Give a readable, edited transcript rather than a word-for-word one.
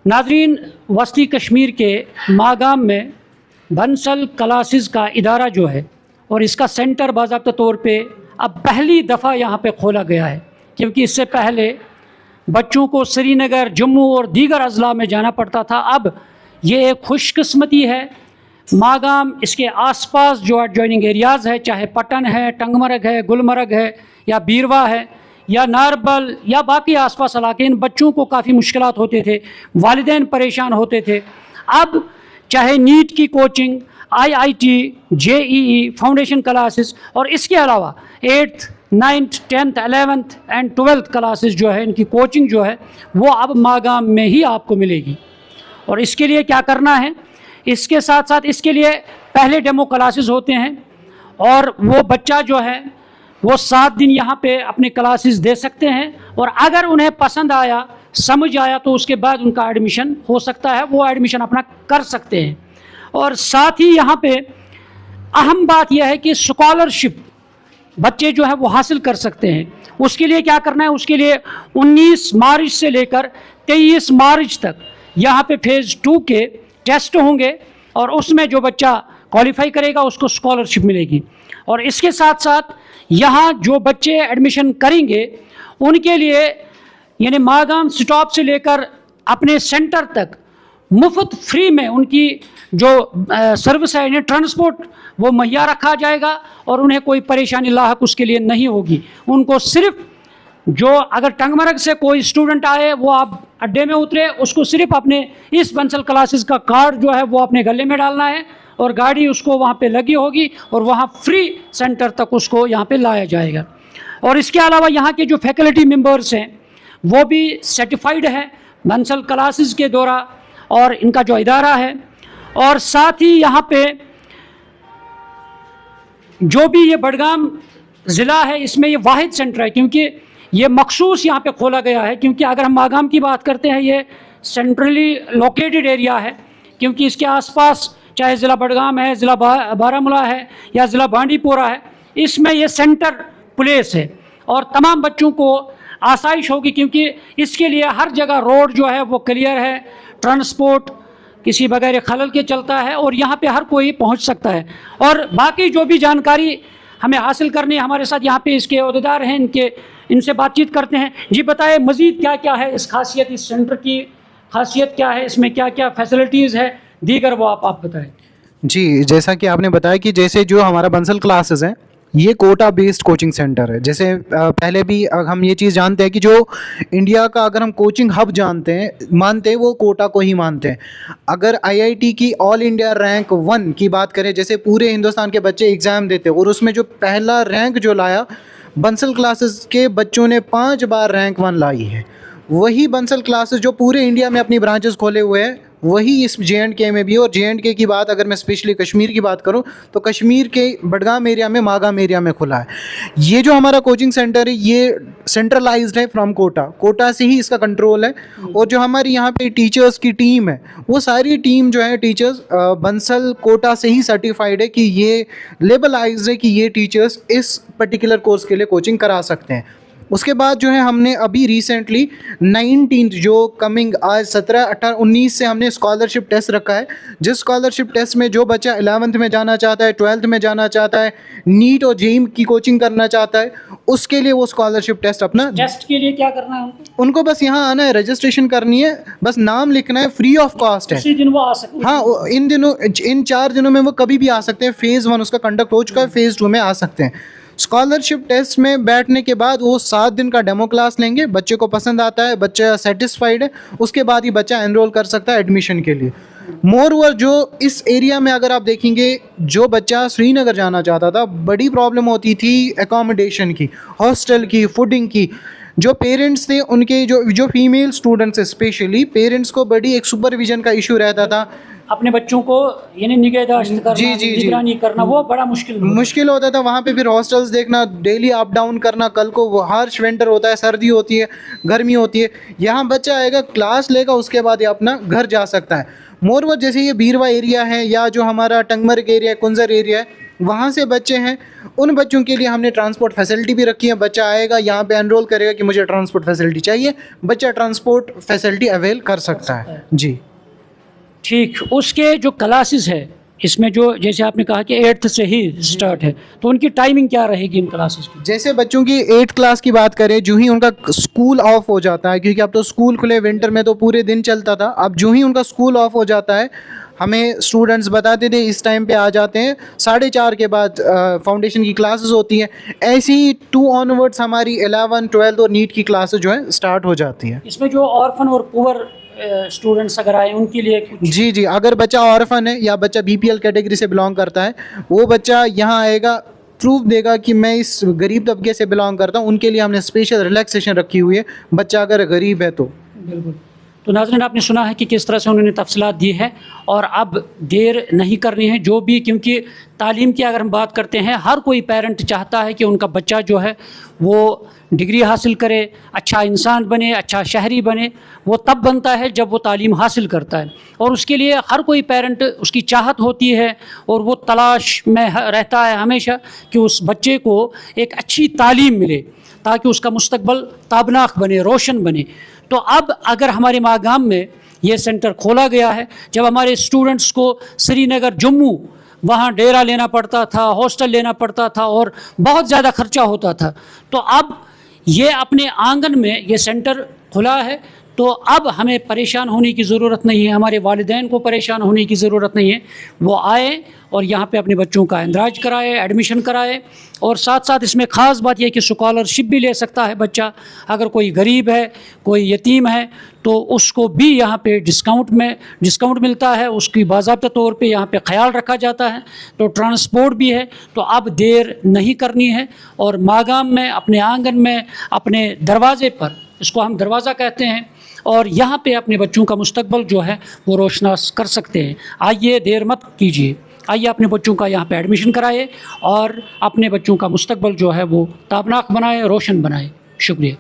नाजरीन, वस्ती कश्मीर के मागाम में बंसल क्लासेस का इदारा जो है और इसका सेंटर बाज़ाब्ता तौर पे अब पहली दफ़ा यहाँ पे खोला गया है, क्योंकि इससे पहले बच्चों को श्रीनगर, जम्मू और दीगर अज़ला में जाना पड़ता था। अब ये एक खुशकिस्मती है, मागाम इसके आसपास जो एडजॉइनिंग एरियाज़ है, चाहे पटन है, टंगमरग है, गुलमर्ग है या बीरवा है या नारबल या बाकी आसपास इलाके, इन बच्चों को काफ़ी मुश्किलात होते थे, वालिदैन परेशान होते थे। अब चाहे नीट की coaching, IIT, JEE, foundation classes और इसके अलावा 8th, 9th, 10th, 11th and 12th classes जो है, इनकी कोचिंग जो है वो अब मागाम में ही आपको मिलेगी। और इसके लिए क्या करना है, इसके साथ साथ इसके लिए पहले डेमो क्लासेस होते हैं और वो बच्चा जो है वो 7 दिन यहाँ पे अपने क्लासेस दे सकते हैं और अगर उन्हें पसंद आया, समझ आया तो उसके बाद उनका एडमिशन हो सकता है, वो एडमिशन अपना कर सकते हैं। और साथ ही यहाँ पे अहम बात यह है कि स्कॉलरशिप बच्चे जो है वो हासिल कर सकते हैं। उसके लिए क्या करना है, उसके लिए 19 मार्च से लेकर 23 मार्च तक यहाँ पे फेज़ 2 के टेस्ट होंगे और उसमें जो बच्चा क्वालिफाई करेगा उसको स्कॉलरशिप मिलेगी। और इसके साथ साथ यहाँ जो बच्चे एडमिशन करेंगे उनके लिए यानी मागाम स्टॉप से लेकर अपने सेंटर तक मुफ्त फ्री में उनकी जो सर्विस है, यानी ट्रांसपोर्ट, वो मुहैया रखा जाएगा और उन्हें कोई परेशानी लाहक उसके लिए नहीं होगी। उनको सिर्फ जो अगर टंगमरग से कोई स्टूडेंट आए, वो आप अड्डे में उतरे, उसको सिर्फ अपने इस बंसल क्लासेस का कार्ड जो है वो अपने गले में डालना है और गाड़ी उसको वहाँ पे लगी होगी और वहाँ फ्री सेंटर तक उसको यहाँ पे लाया जाएगा। और इसके अलावा यहाँ के जो फैकल्टी मेंबर्स हैं वो भी सर्टिफाइड है बंसल क्लासेस के द्वारा और इनका जो इदारा है। और साथ ही यहाँ पे जो भी ये बडगाम ज़िला है, इसमें ये वाहिद सेंटर है, क्योंकि ये मखसूस यहाँ पे खोला गया है। क्योंकि अगर हम मागाम की बात करते हैं, ये सेंट्रली लोकेटेड एरिया है, क्योंकि इसके आसपास चाहे ज़िला बडगाम है, ज़िला बारामूला है या ज़िला बांडीपोरा है, इसमें ये सेंटर प्लेस है और तमाम बच्चों को आसाइश होगी, क्योंकि इसके लिए हर जगह रोड जो है वो क्लियर है, ट्रांसपोर्ट किसी बगैर खलल के चलता है और यहाँ पे हर कोई पहुँच सकता है। और बाकी जो भी जानकारी हमें हासिल करनी है, हमारे साथ यहाँ पे इसके अहदेदार हैं, इनसे बातचीत करते हैं। जी बताएं, मज़ीद क्या क्या है इस खासियत, इस सेंटर की खासियत क्या है, इसमें क्या क्या फैसिलिटीज़ है, दीगर वो आप बताएं। जी, जैसा कि आपने बताया कि जैसे जो हमारा बंसल क्लासेस हैं, ये कोटा बेस्ड कोचिंग सेंटर है। जैसे पहले भी हम ये चीज़ जानते हैं कि जो इंडिया का अगर हम कोचिंग हब मानते हैं वो कोटा को ही मानते हैं। अगर IIT की ऑल इंडिया रैंक 1 की बात करें, जैसे पूरे हिंदुस्तान के बच्चे एग्ज़ाम देते हैं और उसमें जो पहला रैंक जो लाया, बंसल क्लासेस के बच्चों ने 5 बार रैंक 1 लाई है। वही बंसल क्लासेस जो पूरे इंडिया में अपनी ब्रांचेस खोले हुए हैं, वही इस JNK में भी। और JNK की बात अगर मैं स्पेशली कश्मीर की बात करूं तो कश्मीर के बडगाम एरिया में, मागाम एरिया में खुला है। ये जो हमारा कोचिंग सेंटर है ये सेंट्रलाइज्ड है फ्रॉम कोटा से ही इसका कंट्रोल है। और जो हमारी यहाँ पे टीचर्स की टीम है, वो सारी टीम जो है टीचर्स बंसल कोटा से ही सर्टिफाइड है कि ये लेबलाइज्ड है कि ये टीचर्स इस पर्टिकुलर कोर्स के लिए कोचिंग करा सकते हैं। उसके बाद जो है हमने अभी रिसेंटली 19 जो कमिंग आज 17, 18, 19 से हमने स्कॉलरशिप टेस्ट रखा है। जिस स्कॉलरशिप टेस्ट में जो बच्चा 11th में जाना चाहता है, 12th में जाना चाहता है, नीट और JEE की कोचिंग करना चाहता है, उसके लिए वो स्कॉलरशिप टेस्ट अपना टेस्ट के लिए क्या करना है उनको बस यहाँ आना है, रजिस्ट्रेशन करनी है, बस नाम लिखना है, फ्री ऑफ कॉस्ट है। इसी दिन वो आ सकते हैं। हाँ, इन 4 दिनों में वो कभी भी आ सकते हैं। फेज़ 1 उसका कंडक्ट हो चुका है, फेज़ 2 में आ सकते हैं। स्कॉलरशिप टेस्ट में बैठने के बाद वो 7 दिन का डेमो क्लास लेंगे। बच्चे को पसंद आता है, बच्चा सेटिस्फाइड है, उसके बाद ही बच्चा एनरोल कर सकता है एडमिशन के लिए। मोर ओवर जो इस एरिया में अगर आप देखेंगे, जो बच्चा श्रीनगर जाना चाहता था, बड़ी प्रॉब्लम होती थी एकोमोडेशन की, हॉस्टल की, फूडिंग की। जो पेरेंट्स थे उनके जो फीमेल स्टूडेंट्स स्पेशली, पेरेंट्स को बड़ी एक सुपरविजन का इशू रहता था। अपने बच्चों को यानी निगहदाश्त करना, निगरानी करना, वो बड़ा मुश्किल होता था। वहाँ पे फिर हॉस्टल्स देखना, डेली अप डाउन करना, कल को वो हार्श विंटर होता है, सर्दी होती है, गर्मी होती है। यहाँ बच्चा आएगा, क्लास लेगा, उसके बाद ये अपना घर जा सकता है। मोरवर जैसे ये बीरवा एरिया है या जो हमारा टंगमरग एरिया है, कुंजर एरिया है, वहाँ से बच्चे हैं, उन बच्चों के लिए हमने ट्रांसपोर्ट फैसिलिटी भी रखी है। बच्चा आएगा यहाँ पे एनरोल करेगा कि मुझे ट्रांसपोर्ट फैसिलिटी चाहिए, बच्चा ट्रांसपोर्ट फैसिलिटी अवेल कर सकता है। जी ठीक, उसके जो क्लासेस है इसमें, जो जैसे आपने कहा कि 8th से ही स्टार्ट है, तो उनकी टाइमिंग क्या रहेगी इन क्लासेस की? जैसे बच्चों की 8th क्लास की बात करें, जो ही उनका स्कूल ऑफ हो जाता है, क्योंकि अब तो स्कूल खुले, विंटर में तो पूरे दिन चलता था, अब जो ही उनका स्कूल ऑफ हो जाता है हमें स्टूडेंट्स बताते थे इस टाइम पे आ जाते हैं। 4:30 के बाद फाउंडेशन की क्लासेस होती हैं। ऐसी 2 ऑनवर्ड्स हमारी 11, 12 और नीट की क्लासेस जो है स्टार्ट हो जाती हैं। इसमें जो ऑर्फन और पुअर स्टूडेंट्स अगर आए उनके लिए कुछ? जी जी, अगर बच्चा ऑर्फन है या बच्चा BPL कैटेगरी से बिलोंग करता है, वो बच्चा यहाँ आएगा, प्रूफ देगा कि मैं इस गरीब तबके से बिलोंग करता हूँ, उनके लिए हमने स्पेशल रिलैक्सेशन रखी हुई है, बच्चा अगर गरीब है तो। बिल्कुल। तो नाज़रीन, आपने सुना है कि किस तरह से उन्होंने तफसीलात दी है, और अब देर नहीं करनी है जो भी, क्योंकि तालीम की अगर हम बात करते हैं, हर कोई पेरेंट चाहता है कि उनका बच्चा जो है वो डिग्री हासिल करे, अच्छा इंसान बने, अच्छा शहरी बने। वो तब बनता है जब वो तालीम हासिल करता है, और उसके लिए हर कोई पेरेंट उसकी चाहत होती है और वो तलाश में रहता है हमेशा कि उस बच्चे को एक अच्छी तालीम मिले ताकि उसका मुस्तकबल ताबनाक बने, रोशन बने। तो अब अगर हमारे मागाम में ये सेंटर खोला गया है, जब हमारे स्टूडेंट्स को श्रीनगर, जम्मू वहाँ डेरा लेना पड़ता था, हॉस्टल लेना पड़ता था और बहुत ज़्यादा खर्चा होता था, तो अब ये अपने आंगन में ये सेंटर खुला है, तो अब हमें परेशान होने की ज़रूरत नहीं है, हमारे वालिदैन को परेशान होने की ज़रूरत नहीं है। वो आए और यहाँ पे अपने बच्चों का इंदराज कराए, एडमिशन कराए, और साथ साथ इसमें ख़ास बात यह कि स्कॉलरशिप भी ले सकता है बच्चा। अगर कोई गरीब है, कोई यतीम है, तो उसको भी यहाँ पे डिस्काउंट मिलता है, उसकी बाज़ाब्ता तौर पे यहाँ पे ख्याल रखा जाता है। तो ट्रांसपोर्ट भी है। तो अब देर नहीं करनी है, और मागाम में, अपने आंगन में, अपने दरवाज़े पर, इसको हम दरवाज़ा कहते हैं, और यहाँ पे अपने बच्चों का मुस्तकबल जो है वो रोशनास कर सकते हैं। आइए, देर मत कीजिए, आइए अपने बच्चों का यहाँ पे एडमिशन कराए और अपने बच्चों का मुस्तकबल जो है वो ताबनाक बनाए, रोशन बनाए। शुक्रिया।